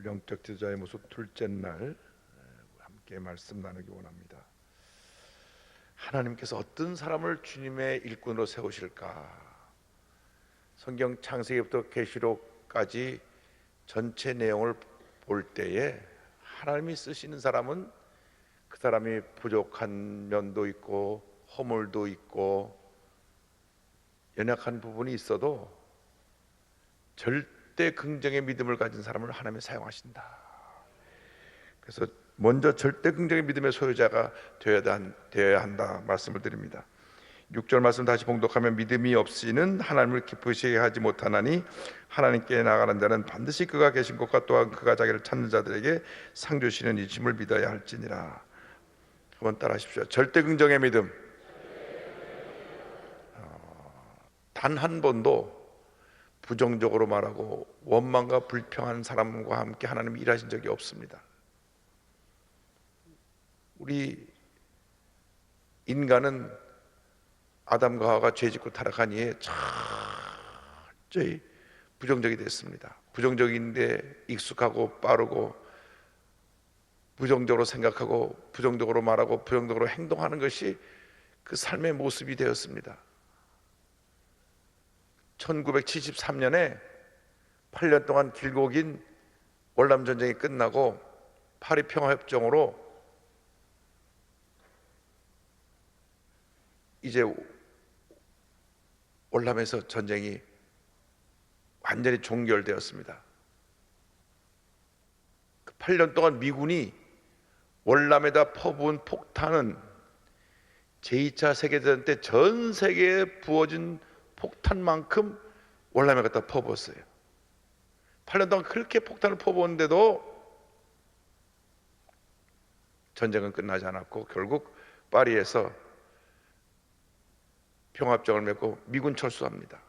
영적 지도자의 모습 둘째 날 함께 말씀 나누기 원합니다. 하나님께서 어떤 사람을 주님의 일꾼으로 세우실까? 성경 창세기부터 계시록까지 전체 내용을 볼 때에 하나님이 쓰시는 사람은 그 사람이 부족한 면도 있고 허물도 있고 연약한 부분이 있어도 절대 긍정의 믿음을 가진 사람을 하나님이 사용하신다. 그래서 먼저 절대 긍정의 믿음의 소유자가 되어야 한다 말씀을 드립니다. 6절 말씀 다시 봉독하면 믿음이 없이는 하나님을 기쁘시게 하지 못하나니 하나님께 나가는 자는 반드시 그가 계신 곳과 또한 그가 자기를 찾는 자들에게 상 주시는 이심을 믿어야 할지니라. 한번 따라하십시오. 절대 긍정의 믿음. 단 한 번도 부정적으로 말하고 원망과 불평한 사람과 함께 하나님이 일하신 적이 없습니다. 우리 인간은 아담과 하와가 죄짓고 타락한 이에 철저히 부정적이 됐습니다. 부정적인데 익숙하고 빠르고 부정적으로 생각하고 부정적으로 말하고 부정적으로 행동하는 것이 그 삶의 모습이 되었습니다. 1973년에 8년 동안 길고 긴 월남 전쟁이 끝나고 파리 평화협정으로 이제 월남에서 전쟁이 완전히 종결되었습니다. 그 8년 동안 미군이 월남에다 퍼부은 폭탄은 제2차 세계대전 때 전 세계에 부어진 폭탄만큼 월남에 갖다 퍼부었어요. 8년 동안 그렇게 폭탄을 퍼부었는데도 전쟁은 끝나지 않았고 결국 파리에서 평화협정을 맺고 미군 철수합니다.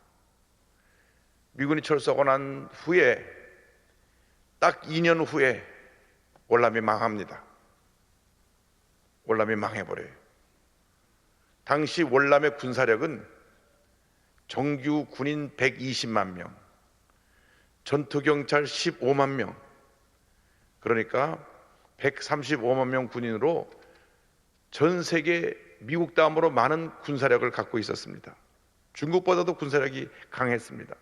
미군이 철수하고 난 후에 딱 2년 후에 월남이 망합니다. 월남이 망해버려요. 당시 월남의 군사력은 정규 군인 120만 명, 전투경찰 15만 명, 그러니까 135만 명 군인으로 전 세계 미국 다음으로 많은 군사력을 갖고 있었습니다. 중국보다도 군사력이 강했습니다.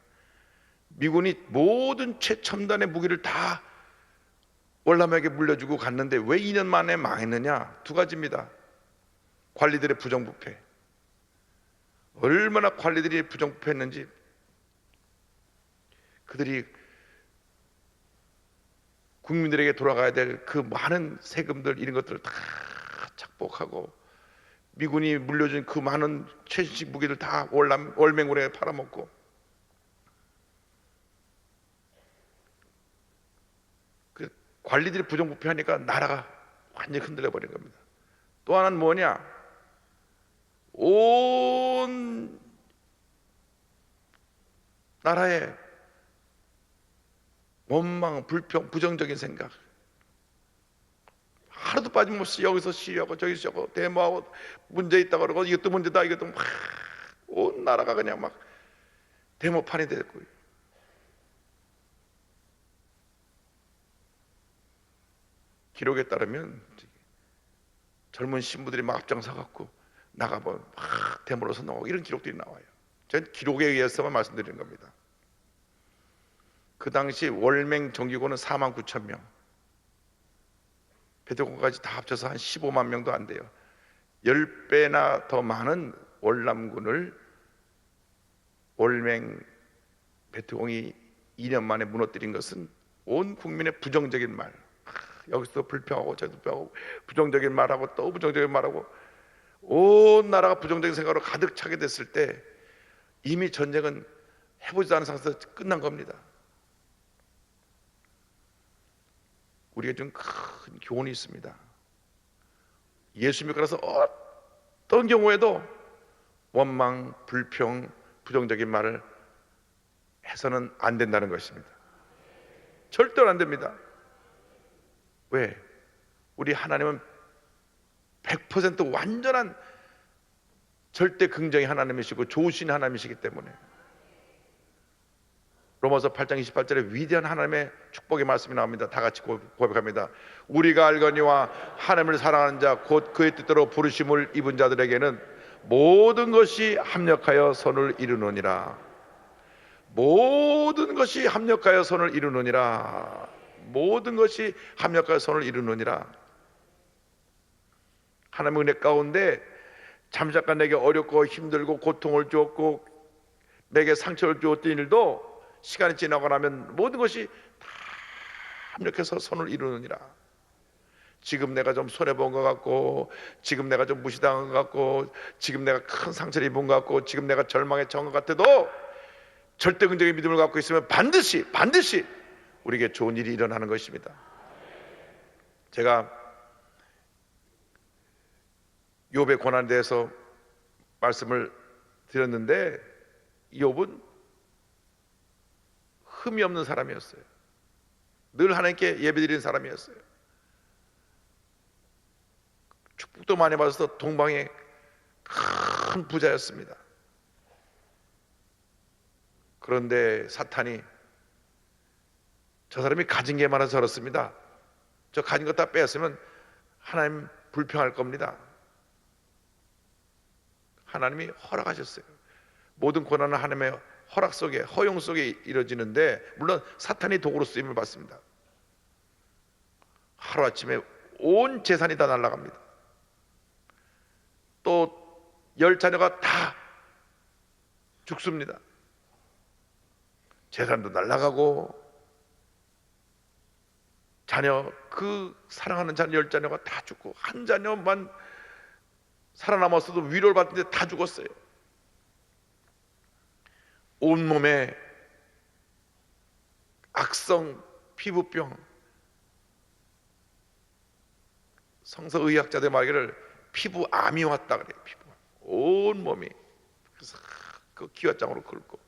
미군이 모든 최첨단의 무기를 다 월남에게 물려주고 갔는데 왜 2년 만에 망했느냐? 두 가지입니다. 관리들의 부정부패. 얼마나 관리들이 부정부패했는지 그들이 국민들에게 돌아가야 될 그 많은 세금들 이런 것들을 다 착복하고 미군이 물려준 그 많은 최신식 무기들 다 월맹군에 팔아먹고 그 관리들이 부정부패하니까 나라가 완전히 흔들려 버린 겁니다. 또 하나는 뭐냐? 온 나라에 원망, 불평, 부정적인 생각 하루도 빠짐없이 여기서 시위하고 저기 시위하고 데모하고 문제 있다고 그러고 이것도 문제다 이것도 막 온 나라가 그냥 막 데모판이 됐고요. 기록에 따르면 젊은 신부들이 막 앞장서 갖고 나가면 막 데모로 선동하고 이런 기록들이 나와요. 전 기록에 의해서만 말씀드리는 겁니다. 그 당시 월맹 정규군은 4만 9천 명, 베트공까지 다 합쳐서 한 15만 명도 안 돼요. 10배나 더 많은 월남군을 월맹 베트공이 2년 만에 무너뜨린 것은 온 국민의 부정적인 말, 여기서 불평하고 저기서 불평하고 부정적인 말하고 또 부정적인 말하고 온 나라가 부정적인 생각으로 가득 차게 됐을 때 이미 전쟁은 해보지도 않은 상태에서 끝난 겁니다. 우리가 좀 큰 교훈이 있습니다. 예수 믿고 나서 어떤 경우에도 원망, 불평, 부정적인 말을 해서는 안 된다는 것입니다. 절대로 안 됩니다. 왜? 우리 하나님은 100% 완전한 절대 긍정의 하나님이시고 좋으신 하나님이시기 때문에 로마서 8장 28절에 위대한 하나님의 축복의 말씀이 나옵니다. 다 같이 고백합니다. 우리가 알거니와 하나님을 사랑하는 자 곧 그의 뜻대로 부르심을 입은 자들에게는 모든 것이 합력하여 선을 이루느니라. 모든 것이 합력하여 선을 이루느니라. 모든 것이 합력하여 선을 이루느니라. 하나님의 은혜 가운데 잠깐 내게 어렵고 힘들고 고통을 주었고 내게 상처를 주었던 일도 시간이 지나고 나면 모든 것이 다 합력해서 선을 이루느니라. 지금 내가 좀 손해본 것 같고, 지금 내가 좀 무시당한 것 같고, 지금 내가 큰 상처를 입은 것 같고, 지금 내가 절망에 처한 것 같아도 절대 긍정의 믿음을 갖고 있으면 반드시 우리에게 좋은 일이 일어나는 것입니다. 제가 욥의 고난에 대해서 말씀을 드렸는데 욥은 흠이 없는 사람이었어요. 늘 하나님께 예배드리는 사람이었어요. 축복도 많이 받아서 동방의 큰 부자였습니다. 그런데 사탄이 저 사람이 가진 게 많아서 저렇습니다. 저 가진 거 다 뺐으면 하나님 불평할 겁니다. 하나님이 허락하셨어요. 모든 고난은 하나님의 허락 속에, 허용 속에 이루어지는데 물론 사탄이 도구로 쓰임을 받습니다. 하루아침에 온 재산이 다 날아갑니다. 또 10자녀가 다 죽습니다. 재산도 날아가고 그 사랑하는 자녀 10자녀가 다 죽고 한 자녀만 살아남았어도 위로를 받는데 다 죽었어요. 온몸에 악성 피부병, 성서의학자들 말하기를 피부암이 왔다 그래요. 피부 온몸이. 그래서 그 기왓장으로 긁고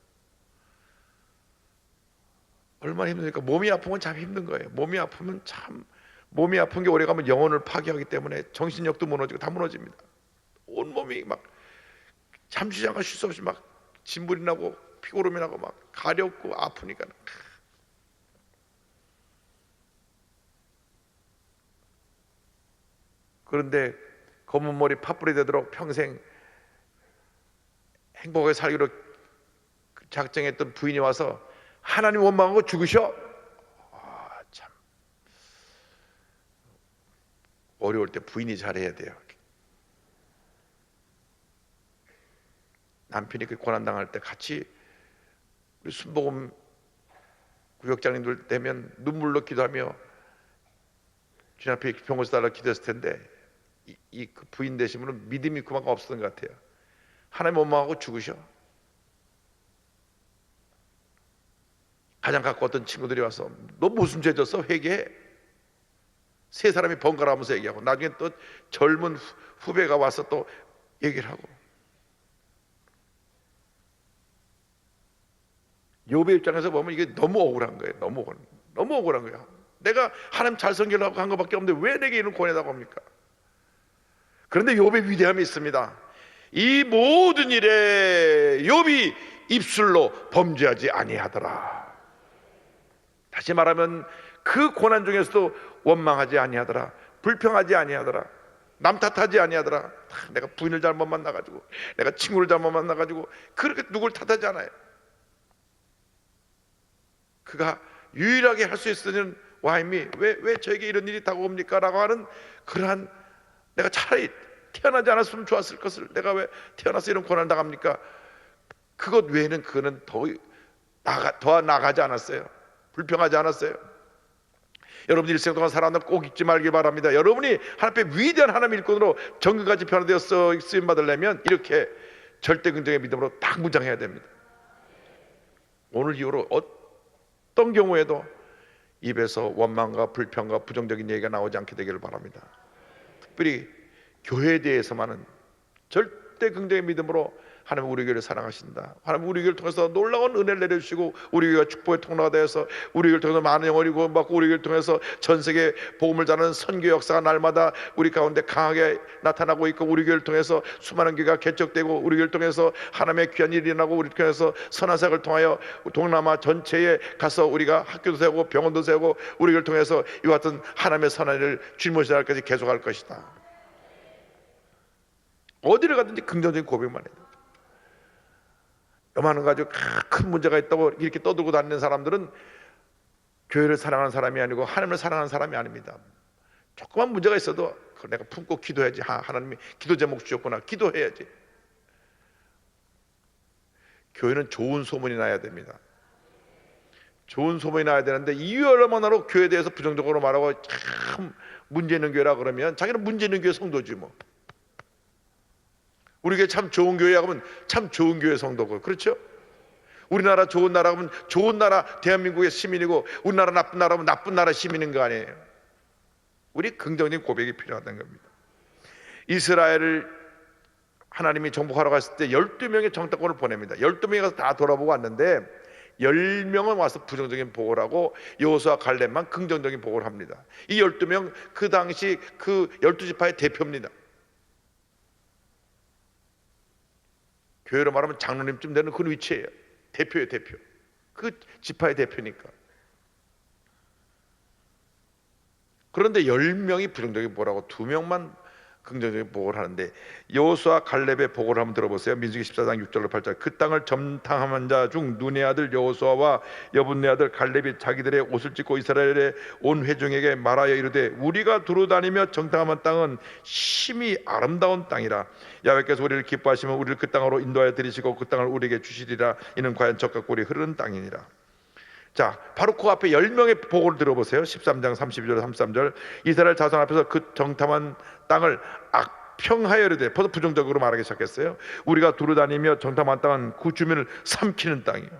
얼마나 힘드니까. 몸이 아프면 참 힘든 거예요. 몸이 아픈 게 오래가면 영혼을 파괴하기 때문에 정신력도 무너지고 다 무너집니다. 온몸이 막 잠시지 않고 쉴 수 없이 막 진물이 나고 피고름이 나고 막 가렵고 아프니까. 그런데 검은 머리 팥불이 되도록 평생 행복하게 살기로 작정했던 부인이 와서 하나님 원망하고 죽으셔. 참 어려울 때 부인이 잘해야 돼요. 남편이 그 고난당할 때 같이 우리 순복음 구역장님들 되면 눈물로 기도하며 주님 앞에 병고서 달라 기도했을 텐데 그 부인 되신 분은 믿음이 그만큼 없었던 것 같아요. 하나님 원망하고 죽으셔. 가장 가까웠던 친구들이 와서 너 무슨 죄 졌어? 회개해. 세 사람이 번갈아 가면서 얘기하고 나중에 또 젊은 후배가 와서 또 얘기를 하고. 욥의 입장에서 보면 이게 너무 억울한 거예요. 너무 억울한 거예요. 내가 하나님 잘 섬기려고 한 것밖에 없는데 왜 내게 이런 고뇌다고 합니까? 그런데 욥의 위대함이 있습니다. 이 모든 일에 욥이 입술로 범죄하지 아니하더라. 다시 말하면 그 고난 중에서도 원망하지 아니하더라. 불평하지 아니하더라. 남 탓하지 아니하더라. 내가 부인을 잘못 만나가지고, 내가 친구를 잘못 만나가지고 그렇게 누굴 탓하지 않아요. 그가 유일하게 할 수 있었던 와임이 왜 저에게 이런 일이 다가옵니까? 라고 하는 그러한, 내가 차라리 태어나지 않았으면 좋았을 것을 내가 왜 태어나서 이런 고난을 당합니까? 그것 외에는 그는 더 나가지 않았어요. 불평하지 않았어요. 여러분 일생 동안 살아간다 꼭 잊지 말기 바랍니다. 여러분이 하나님 앞에 위대한 하나님의 일꾼으로 정금같이 변화되어 쓰임 받으려면 이렇게 절대 긍정의 믿음으로 딱 무장해야 됩니다. 오늘 이후로 어떤 경우에도 입에서 원망과 불평과 부정적인 얘기가 나오지 않게 되기를 바랍니다. 특별히 교회에 대해서만은 절대 긍정의 믿음으로 하나님 우리 교회를 사랑하신다. 하나님 우리 교회를 통해서 놀라운 은혜를 내려주시고 우리 교회가 축복의 통로가 되어서 우리 교회를 통해서 많은 영혼이 구원받고 우리 교회를 통해서 전 세계 복음을 전하는 선교 역사가 날마다 우리 가운데 강하게 나타나고 있고 우리 교회를 통해서 수많은 교회가 개척되고 우리 교회를 통해서 하나님의 귀한 일이 일어나고 우리 통해서 선한 사역을 통하여 동남아 전체에 가서 우리가 학교도 세우고 병원도 세우고 우리 교회를 통해서 이와 같은 하나님의 선한 일을 주님의 날까지 계속할 것이다. 어디를 가든지 긍정적인 고백만 해요. 요만한 가지고 큰 문제가 있다고 이렇게 떠들고 다니는 사람들은 교회를 사랑하는 사람이 아니고 하나님을 사랑하는 사람이 아닙니다. 조그만 문제가 있어도 내가 품고 기도해야지. 하나님이 기도 제목 주셨구나. 기도해야지. 교회는 좋은 소문이 나야 됩니다. 좋은 소문이 나야 되는데 이유얼마나로 교회에 대해서 부정적으로 말하고 참 문제 있는 교회라 그러면 자기는 문제 있는 교회 성도지 뭐. 우리 교회 참 좋은 교회야 그러면 참 좋은 교회 성도고, 그렇죠? 우리나라 좋은 나라 그러면 좋은 나라 대한민국의 시민이고 우리나라 나쁜 나라 그러면 나쁜 나라 시민인 거 아니에요? 우리 긍정적인 고백이 필요하다는 겁니다. 이스라엘을 하나님이 정복하러 갔을 때 12명의 정탐꾼을 보냅니다. 12명이 가서 다 돌아보고 왔는데 10명은 와서 부정적인 보고를 하고 여호수아 갈렙만 긍정적인 보고를 합니다. 이 12명 그 당시 그 12지파의 대표입니다. 교회로 말하면 장로님쯤 되는 그 위치예요. 대표예요, 대표. 그 지파의 대표니까. 그런데 10명이 부정적인 보고하고 2명만 긍정적인 보고를 하는데 여호수아 갈렙의 보고를 한번 들어보세요. 민수기 14장 6절로 8절. 그 땅을 점탕한 자 중 눈의 아들 여호수아와 여분네 아들 갈렙이 자기들의 옷을 찢고 이스라엘의 온 회중에게 말하여 이르되 우리가 두루다니며 정탐한 땅은 심히 아름다운 땅이라. 야훼께서 우리를 기뻐하시면 우리를 그 땅으로 인도하여 들이시고 그 땅을 우리에게 주시리라. 이는 과연 젖과 꿀이 흐르는 땅이니라. 자, 바로 그 앞에 10명의 보고를 들어보세요. 13장 32절 33절. 이스라엘 자손 앞에서 그 정탐한 땅을 악평하여 이르되, 벌써 부정적으로 말하기 시작했어요. 우리가 두루다니며 정탐한 땅은 그 주민을 삼키는 땅이에요.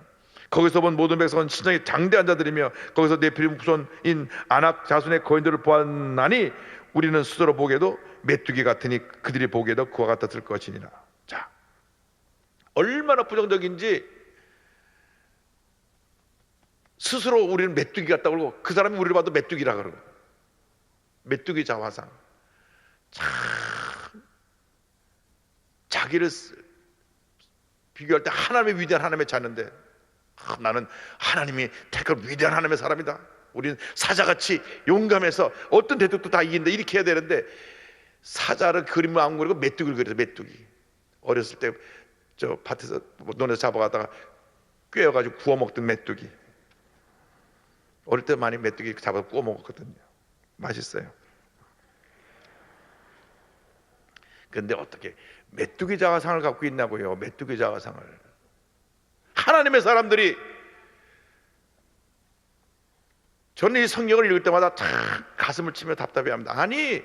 거기서 본 모든 백성은 신장이 장대한 자들이며 거기서 네피림 후손인 아낙 자손의 거인들을 보았나니 우리는 스스로 보기에도 메뚜기 같으니 그들이 보기에도 그와 같았을 것이니라. 자, 얼마나 부정적인지 스스로 우리는 메뚜기 같다고 그러고 그 사람이 우리를 봐도 메뚜기라 그러고. 메뚜기 자화상. 참 자기를 비교할 때 하나님의 위대한 하나님의 자녀인데 나는 하나님이 택한 위대한 하나님의 사람이다. 우리는 사자같이 용감해서 어떤 대적도 다 이긴다 이렇게 해야 되는데 사자를 그림을 안 그리고 메뚜기를 그려서 메뚜기. 어렸을 때 저 밭에서 논에서 잡아가다가 꿰어가지고 구워 먹던 메뚜기. 어릴 때 많이 메뚜기 잡아서 구워 먹었거든요. 맛있어요. 그런데 어떻게 메뚜기 자화상을 갖고 있냐고요. 메뚜기 자화상을. 하나님의 사람들이, 저는 이 성경을 읽을 때마다 참 가슴을 치며 답답해합니다. 아니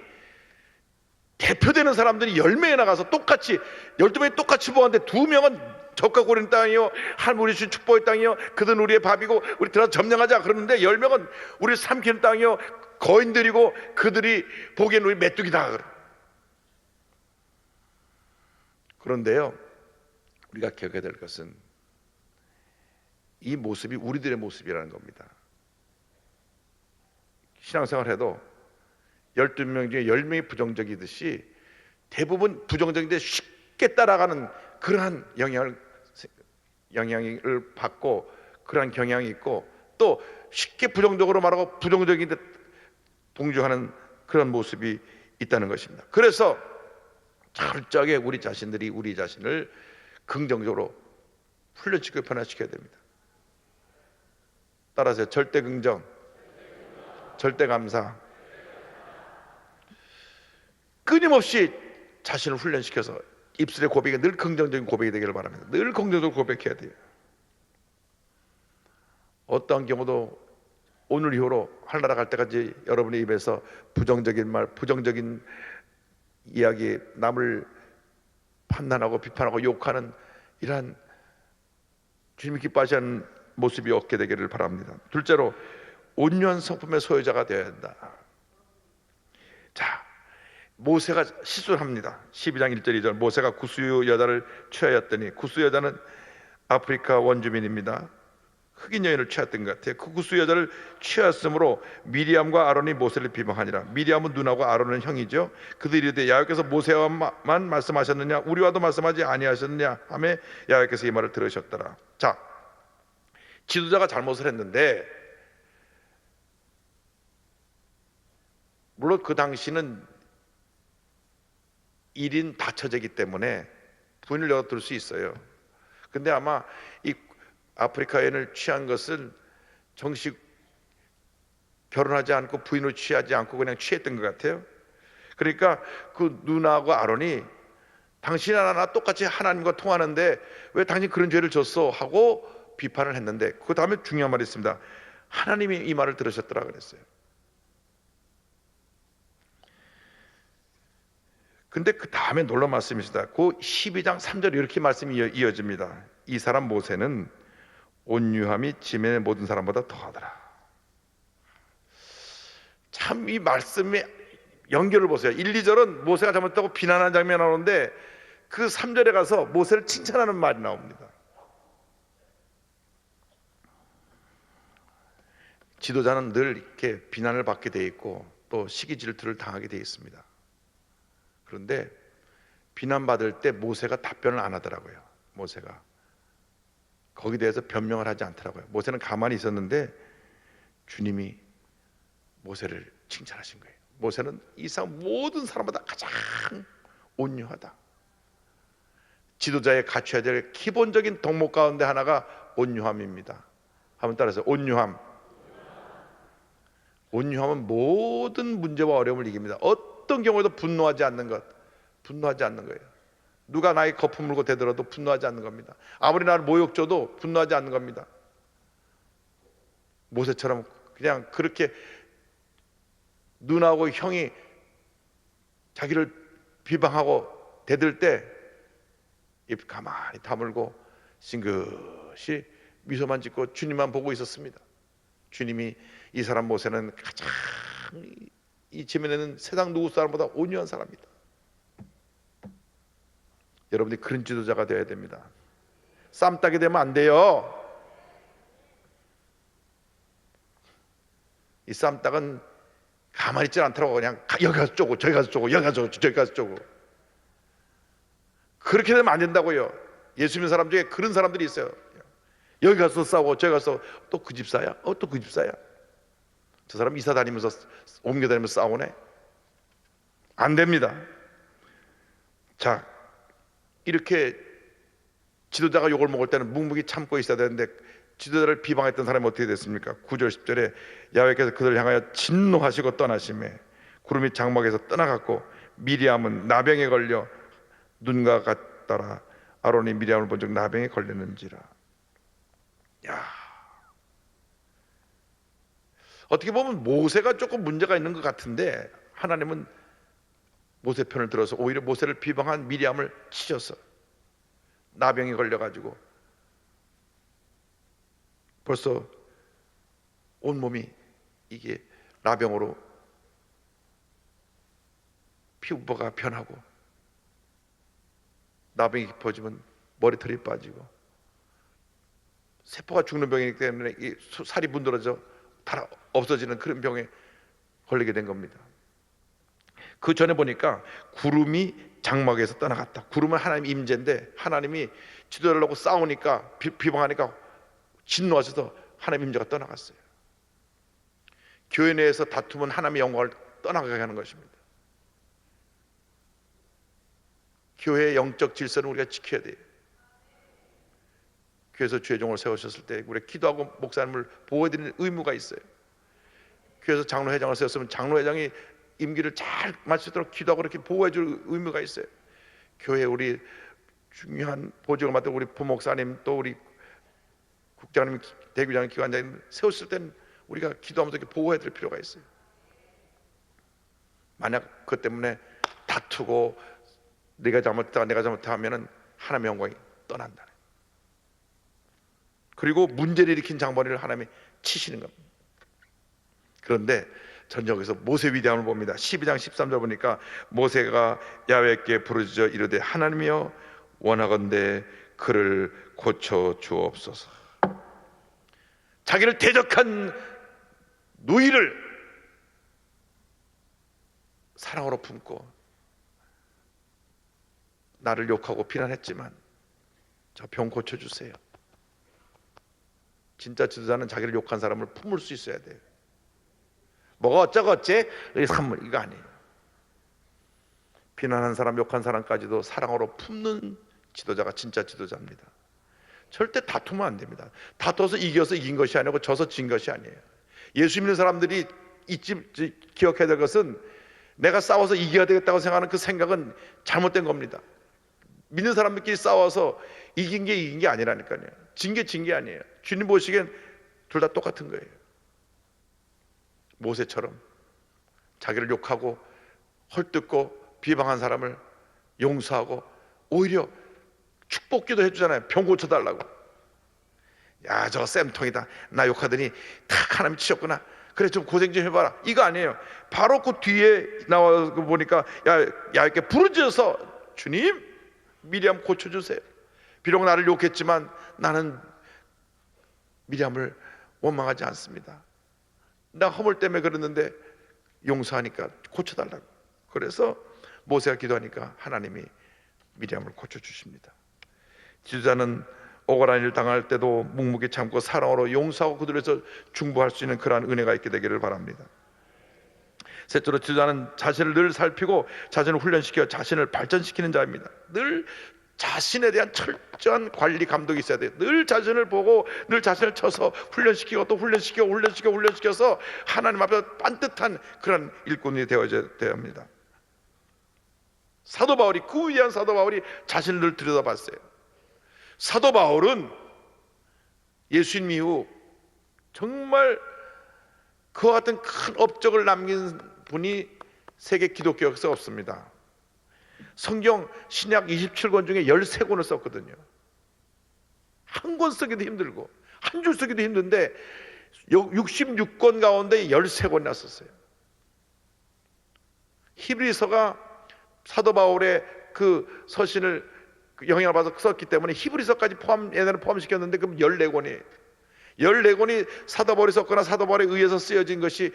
대표되는 사람들이 10명에 나가서 똑같이 12명이 똑같이 보았는데 2명은 적과 고린 땅이요 하나님 우리 주신 축복의 땅이요 그들은 우리의 밥이고 우리 들어서 점령하자 그러는데 10명은 우리 삼키는 땅이요 거인들이고 그들이 보기엔 우리 메뚜기다. 그런데요 우리가 기억해야 될 것은 이 모습이 우리들의 모습이라는 겁니다. 신앙생활 해도 12명 중에 10명이 부정적이듯이 대부분 부정적인데 쉽게 따라가는 그러한 영향을 받고 그러한 경향이 있고 또 쉽게 부정적으로 말하고 부정적인데 동조하는 그런 모습이 있다는 것입니다. 그래서 철저하게 우리 자신들이 우리 자신을 긍정적으로 훈련시키고 변화시켜야 됩니다. 따라서 절대 긍정, 절대 감사, 끊임없이 자신을 훈련시켜서 입술의 고백이 늘 긍정적인 고백이 되기를 바랍니다. 늘 긍정적으로 고백해야 돼요. 어떠한 경우도 오늘 이후로 하늘나라 갈 때까지 여러분의 입에서 부정적인 말, 부정적인 이야기, 남을 판단하고 비판하고 욕하는 이러한 주님이 기뻐하시는 모습이 없게 되기를 바랍니다. 둘째로 온유한 성품의 소유자가 되어야 한다. 자, 모세가 실수를 합니다. 12장 1절 2절 모세가 구스 여자를 취하였더니, 구스 여자는 아프리카 원주민입니다. 흑인 여인을 취했던 것 같아요. 그 구스 여자를 취하였으므로 미리암과 아론이 모세를 비방하니라. 미리암은 누나고 아론은 형이죠. 그들이 이르되 야훼께서 모세와만 말씀하셨느냐 우리와도 말씀하지 아니하셨느냐 하며 야훼께서 이 말을 들으셨더라. 자, 지도자가 잘못을 했는데, 물론 그 당시는 1인 다처제이기 때문에 부인을 열어둘 수 있어요. 근데 아마 이 아프리카 여인을 취한 것은 정식 결혼하지 않고 부인을 취하지 않고 그냥 취했던 것 같아요. 그러니까 그 누나하고 아론이 당신 하나 똑같이 하나님과 통하는데 왜 당신 그런 죄를 졌어 하고 비판을 했는데, 그 다음에 중요한 말이 있습니다. 하나님이 이 말을 들으셨더라 그랬어요. 근데 그 다음에 놀라운 말씀이 있습니다. 그 12장 3절에 이렇게 말씀이 이어집니다. 이 사람 모세는 온유함이 지면의 모든 사람보다 더하더라. 참 이 말씀의 연결을 보세요. 1, 2절은 모세가 잘못했다고 비난하는 장면이 나오는데, 그 3절에 가서 모세를 칭찬하는 말이 나옵니다. 지도자는 늘 이렇게 비난을 받게 돼 있고 또 시기 질투를 당하게 돼 있습니다. 그런데 비난받을 때 모세가 답변을 안 하더라고요. 모세가 거기에 대해서 변명을 하지 않더라고요. 모세는 가만히 있었는데 주님이 모세를 칭찬하신 거예요. 모세는 이 세상 모든 사람보다 가장 온유하다. 지도자의 갖춰야 될 기본적인 덕목 가운데 하나가 온유함입니다. 한번 따라서 온유함. 온유함은 모든 문제와 어려움을 이깁니다. 어떤 경우에도 분노하지 않는 것, 분노하지 않는 거예요. 누가 나에게 거품 물고 대들어도 분노하지 않는 겁니다. 아무리 나를 모욕 줘도 분노하지 않는 겁니다. 모세처럼 그냥 그렇게 누나하고 형이 자기를 비방하고 대들 때 입 가만히 다물고 싱긋이 미소만 짓고 주님만 보고 있었습니다. 주님이 이 사람 모세는 가장 이 지면에는 세상 누구 사람보다 온유한 사람이다. 여러분들이 그런 지도자가 되어야 됩니다. 쌈 따게 되면 안 돼요. 이 쌈딱은 가만히 있지 않더라고. 그냥 여기 가서 쪼고 저기 가서 쪼고 여기 가서 저기 가서 쪼고. 그렇게 되면 안 된다고요. 예수 믿는 사람 중에 그런 사람들이 있어요. 여기 가서 싸우고 저기 가서 또 그 집사야? 또 그 집사야? 저 사람 이사 다니면서 옮겨 다니면서 싸우네? 안 됩니다. 자, 이렇게 지도자가 욕을 먹을 때는 묵묵히 참고 있어야 되는데, 지도자를 비방했던 사람이 어떻게 됐습니까? 9절 10절에 야훼께서 그들을 향하여 진노하시고 떠나시매 구름이 장막에서 떠나갔고 미리암은 나병에 걸려 눈과 같더라. 아론이 미리암을 본 적 나병에 걸렸는지라. 야, 어떻게 보면 모세가 조금 문제가 있는 것 같은데 하나님은 모세 편을 들어서 오히려 모세를 비방한 미리암을 치셔서 나병에 걸려가지고 벌써 온몸이 이게 나병으로 피부가 변하고 나병이 깊어지면 머리털이 빠지고 세포가 죽는 병이기 때문에 이 살이 문드러져 다 없어지는 그런 병에 걸리게 된 겁니다. 그 전에 보니까 구름이 장막에서 떠나갔다. 구름은 하나님 임재인데 하나님이 지도자를 놓고 싸우니까 비방하니까 진노하셔서 하나님 임재가 떠나갔어요. 교회 내에서 다투면 하나님의 영광을 떠나가게 하는 것입니다. 교회의 영적 질서는 우리가 지켜야 돼요. 교회에서 죄종을 세우셨을 때 우리가 기도하고 목사님을 보호해드리는 의무가 있어요. 교회에서 장로회장을 세웠으면 장로회장이 임기를 잘 마칠 수 있도록 기도하고 이렇게 보호해줄 의무가 있어요. 교회에 우리 중요한 보직을 맡은 우리 부목사님 또 우리 국장님, 대교장님, 기관장님 세웠을 때는 우리가 기도하면서 이렇게 보호해드릴 필요가 있어요. 만약 그것 때문에 다투고 내가 잘못했다 내가 잘못했다 하면은 하나님의 영광이 떠난다. 그리고 문제를 일으킨 장본인을 하나님이 치시는 겁니다. 그런데 전 여기서 모세 위대함을 봅니다. 12장 13절 보니까 모세가 야훼께 부르짖어 이르되 하나님이여 원하건대 그를 고쳐 주옵소서. 자기를 대적한 누이를 사랑으로 품고 나를 욕하고 비난했지만 저 병 고쳐주세요. 진짜 지도자는 자기를 욕한 사람을 품을 수 있어야 돼요. 뭐가 어쩌고저쩌 이거 아니에요. 비난한 사람, 욕한 사람까지도 사랑으로 품는 지도자가 진짜 지도자입니다. 절대 다투면 안 됩니다. 다투어서 이겨서 이긴 것이 아니고 져서 진 것이 아니에요. 예수 믿는 사람들이 기억해야 될 것은 내가 싸워서 이겨야 되겠다고 생각하는 그 생각은 잘못된 겁니다. 믿는 사람들끼리 싸워서 이긴 게 아니라니까요. 진 게 아니에요. 주님 보시기엔 둘 다 똑같은 거예요. 모세처럼 자기를 욕하고 헐뜯고 비방한 사람을 용서하고 오히려 축복기도 해주잖아요. 병 고쳐달라고. 야, 저거 쌤통이다. 나 욕하더니 탁 하나님 치셨구나. 그래 좀 고생 좀 해봐라. 이거 아니에요. 바로 그 뒤에 나와 보니까 이렇게 부르짖어서 주님 미리암 고쳐주세요. 비록 나를 욕했지만 나는 미리암을 원망하지 않습니다. 나 허물 때문에 그랬는데 용서하니까 고쳐달라고. 그래서 모세가 기도하니까 하나님이 미리암을 고쳐주십니다. 지도자는 억울한 일 당할 때도 묵묵히 참고 사랑으로 용서하고 그들에서 중보할 수 있는 그러한 은혜가 있게 되기를 바랍니다. 셋째로 지도자는 자신을 늘 살피고 자신을 훈련시켜 자신을 발전시키는 자입니다. 늘 자신에 대한 철저한 관리 감독이 있어야 돼요. 늘 자신을 보고 늘 자신을 쳐서 훈련시키고 또 훈련시켜서 하나님 앞에 반듯한 그런 일꾼이 되어야 합니다. 사도 바울이, 그 위대한 사도 바울이 자신을 늘 들여다봤어요. 사도 바울은 예수님 이후 정말 그와 같은 큰 업적을 남긴 분이 세계 기독교 역사에 없습니다. 성경 신약 27권 중에 13권을 썼거든요. 한 권 쓰기도 힘들고 한 줄 쓰기도 힘든데 66권 가운데 13권이나 썼어요. 히브리서가 사도 바울의 그 서신을 영향을 받아서 썼기 때문에 히브리서까지 옛날에 포함시켰는데 그럼 14권이에요. 14권이 사도 바울이 썼거나 사도 바울에 의해서 쓰여진 것이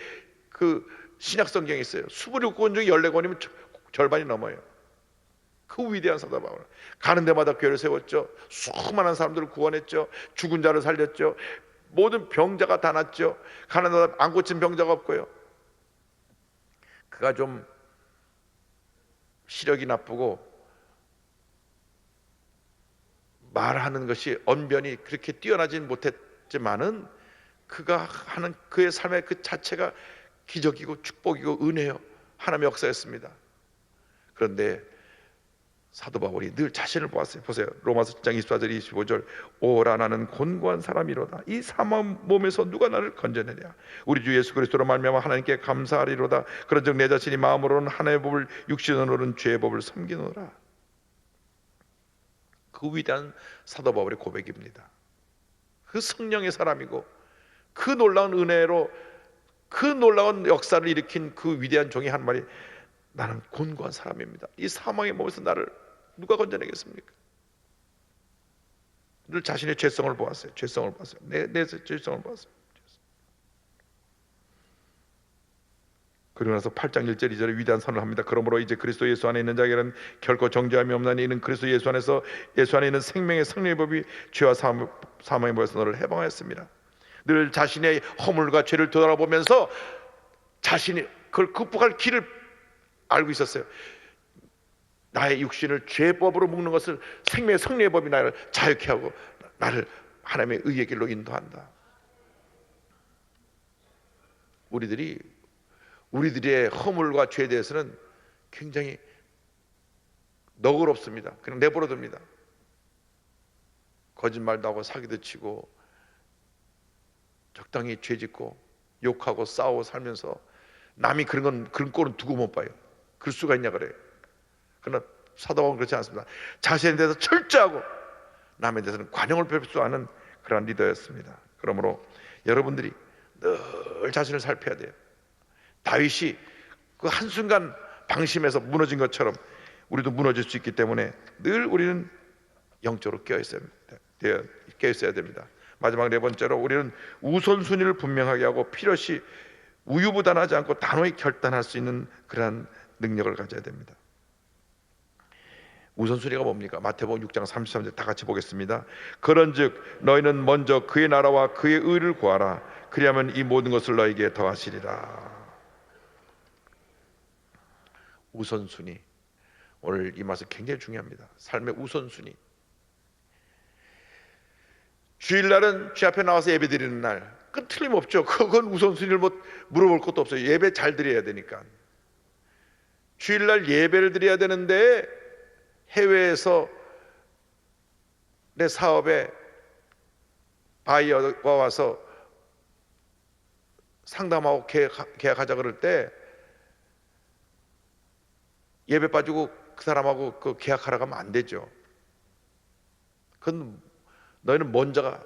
그 신약 성경에 있어요. 26권 중에 14권이면 절반이 넘어요. 그 위대한 사도 바울, 가는 데마다 교회를 세웠죠. 수많은 사람들을 구원했죠. 죽은 자를 살렸죠. 모든 병자가 다 낫죠. 가는 데마다 안 고친 병자가 없고요. 그가 좀 시력이 나쁘고 말하는 것이 언변이 그렇게 뛰어나진 못했지만은 그가 하는 그의 삶의 그 자체가 기적이고 축복이고 은혜요, 하나님의 역사였습니다. 그런데 사도 바울이 늘 자신을 보았어요. 보세요. 로마서 10장 24절 25절 오라 나는 곤고한 사람이로다. 이 사망 몸에서 누가 나를 건져내랴. 우리 주 예수 그리스도로 말미암아 하나님께 감사하리로다. 그런즉 내 자신이 마음으로는 하나님의 법을 육신으로는 죄의 법을 섬기노라. 그 위대한 사도 바울의 고백입니다. 그 성령의 사람이고 그 놀라운 은혜로 그 놀라운 역사를 일으킨 그 위대한 종이 한 말이 나는 곤고한 사람입니다. 이 사망의 몸에서 나를 누가 건져내겠습니까? 늘 자신의 죄성을 보았어요. 내 죄성을 보았어요. 그러고 나서 8장 1절 2절에 위대한 선을 합니다. 그러므로 이제 그리스도 예수 안에 있는 자에게는 결코 정죄함이 없나니 이는 그리스도 예수 안에 있는 생명의 성령의 법이 죄와 사망의 법에서 너를 해방하였습니다. 늘 자신의 허물과 죄를 되돌아보면서 자신이 그걸 극복할 길을 알고 있었어요. 나의 육신을 죄법으로 묶는 것을 생명의 성령의 법이 나를 자유케 하고 나를 하나님의 의의 길로 인도한다. 우리들의 허물과 죄에 대해서는 굉장히 너그럽습니다. 그냥 내버려둡니다. 거짓말도 하고 사기도 치고 적당히 죄짓고 욕하고 싸우고 살면서 남이 그런 꼴은 두고 못 봐요. 그럴 수가 있냐 그래요. 그러나 사도 바울은 그렇지 않습니다. 자신에 대해서 철저하고 남에 대해서는 관용을 표수하는 그런 리더였습니다. 그러므로 여러분들이 늘 자신을 살펴야 돼요. 다윗이 그 한순간 방심해서 무너진 것처럼 우리도 무너질 수 있기 때문에 늘 우리는 영적으로 깨어있어야 됩니다. 마지막 네 번째로, 우리는 우선순위를 분명하게 하고 필요시 우유부단하지 않고 단호히 결단할 수 있는 그러한 능력을 가져야 됩니다. 우선순위가 뭡니까? 마태복음 6장 33절 다 같이 보겠습니다. 그런즉 너희는 먼저 그의 나라와 그의 의를 구하라. 그리하면 이 모든 것을 너희에게 더하시리라. 우선순위, 오늘 이 말씀 굉장히 중요합니다. 삶의 우선순위. 주일날은 주 앞에 나와서 예배 드리는 날, 그건 틀림없죠. 그건 우선순위를 물어볼 것도 없어요. 예배 잘 드려야 되니까. 주일날 예배를 드려야 되는데 해외에서 내 사업에 바이어가 와서 상담하고 계약하자 그럴 때 예배 빠지고 그 사람하고 그 계약하러 가면 안 되죠. 그건 너희는 먼저가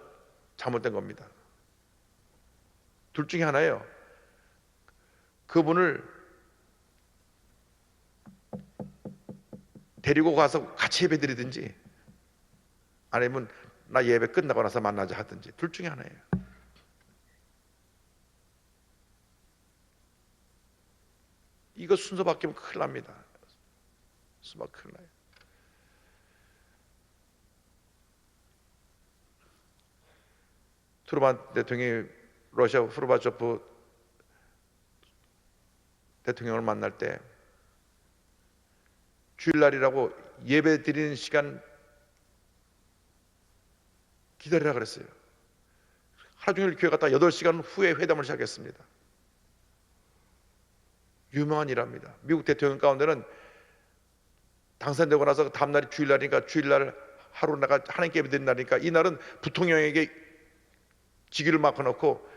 잘못된 겁니다. 둘 중에 하나예요. 그분을 데리고 가서 같이 예배 드리든지, 아니면 나 예배 끝나고 나서 만나자 하든지, 둘 중에 하나예요. 이거 순서 바뀌면 큰일 납니다. 순서 큰일 나요. 트루만 대통령이 러시아 후르바초프 대통령을 만날 때 주일날이라고 예배 드리는 시간 기다리라 그랬어요. 하루 종일 교회 갔다 8시간 후에 회담을 시작했습니다. 유명한 일합니다. 미국 대통령 가운데는 당선되고 나서 다음날이 주일날이니까 주일날 하루 나가 하나님께 예배 드리는 날이니까 이날은 부통령에게 직위를 맡겨놓고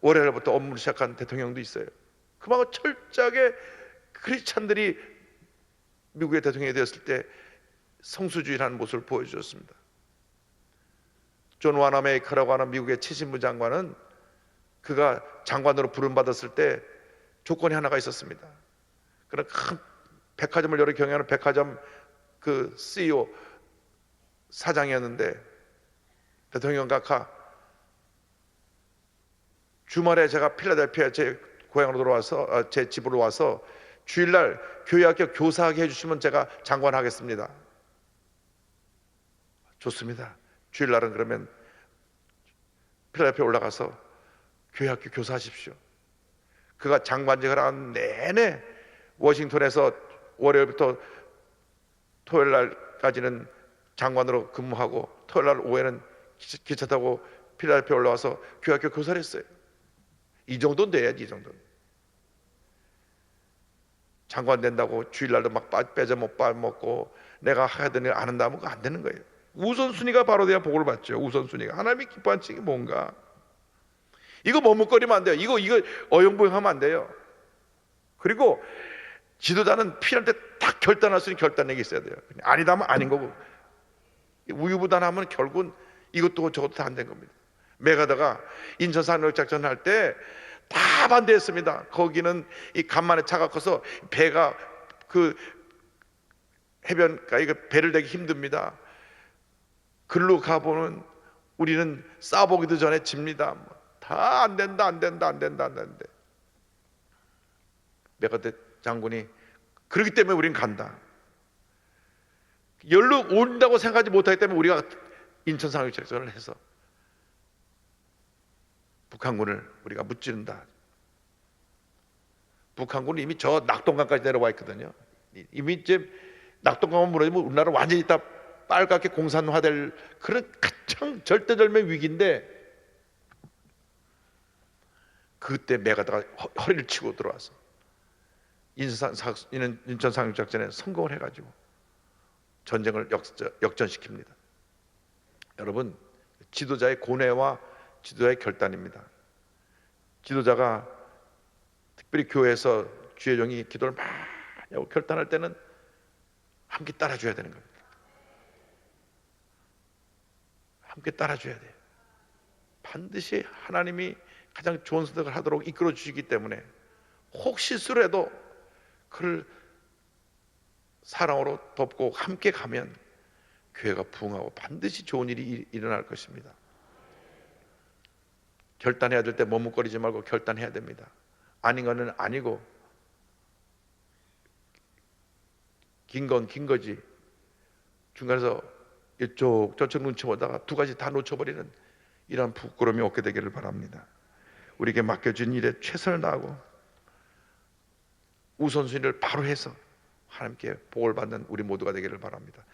월요일부터 업무를 시작한 대통령도 있어요. 그만큼 철저하게 크리스찬들이 미국의 대통령이 되었을 때 성수주의라는 모습을 보여주었습니다. 존 와나메이커라고 하는 미국의 최신부 장관은 그가 장관으로 부름받았을 때 조건이 하나가 있었습니다. 그런 큰 백화점을 여러 경영하는 백화점 그 CEO 사장이었는데, 대통령 각하 주말에 제가 필라델피아 제 고향으로 돌아와서 제 집으로 와서 주일날 교회학교 교사하게 해주시면 제가 장관하겠습니다. 좋습니다. 주일날은 그러면 필라델피아 올라가서 교회학교 교사하십시오. 그가 장관직을 한 내내 워싱턴에서 월요일부터 토요일날까지는 장관으로 근무하고 토요일날 오후에는 기차 타고 필라델피아 올라와서 교회학교 교사를 했어요. 이 정도는 돼야지. 이 정도는. 장관 된다고 주일날도 막 빼져 못 빠먹고 내가 해야 되는 일 안 한다면 그거 안 되는 거예요. 우선순위가 바로 돼야 복을 받죠. 우선순위가. 하나님이 기뻐하는 게 뭔가. 이거 머뭇거리면 안 돼요. 이거 어영부영하면 안 돼요. 그리고 지도자는 필요할 때 딱 결단할 수 있는 결단력이 있어야 돼요. 아니다 하면 아닌 거고, 우유부단하면 결국은 이것도 저것도 다 안 된 겁니다. 메가더가 인천 산업작전 할 때 다 반대했습니다. 거기는 이 간만에 차가 커서 배가 그 해변가에 배를 대기 힘듭니다. 글로 가보는 우리는 싸보기도 전에 집니다. 다 안 된다. 메가더 장군이 그렇기 때문에 우리는 간다. 연락 온다고 생각하지 못하기 때문에 우리가 인천 상륙작전을 해서 북한군을 우리가 무찌른다. 북한군은 이미 저 낙동강까지 내려와 있거든요. 이미 이제 낙동강만 무너지면 우리나라 완전히 다 빨갛게 공산화될 그런 가장 절대절명 위기인데, 그때 메가더가 허리를 치고 들어와서 인천 상륙작전에 성공을 해가지고 전쟁을 역전시킵니다. 여러분, 지도자의 고뇌와 지도자의 결단입니다. 지도자가 특별히 교회에서 주의 종이 기도를 많이 하고 결단할 때는 함께 따라줘야 되는 겁니다. 함께 따라줘야 돼요. 반드시 하나님이 가장 좋은 선택을 하도록 이끌어 주시기 때문에 혹 실수라도 그를 사랑으로 돕고 함께 가면 교회가 부흥하고 반드시 좋은 일이 일어날 것입니다. 결단해야 될 때 머뭇거리지 말고 결단해야 됩니다. 아닌 거는 아니고 긴 건 긴 거지, 중간에서 이쪽 저쪽 눈치 보다가 두 가지 다 놓쳐버리는 이러한 부끄러움이 없게 되기를 바랍니다. 우리에게 맡겨진 일에 최선을 다하고 우선순위를 바로 해서 하나님께 복을 받는 우리 모두가 되기를 바랍니다.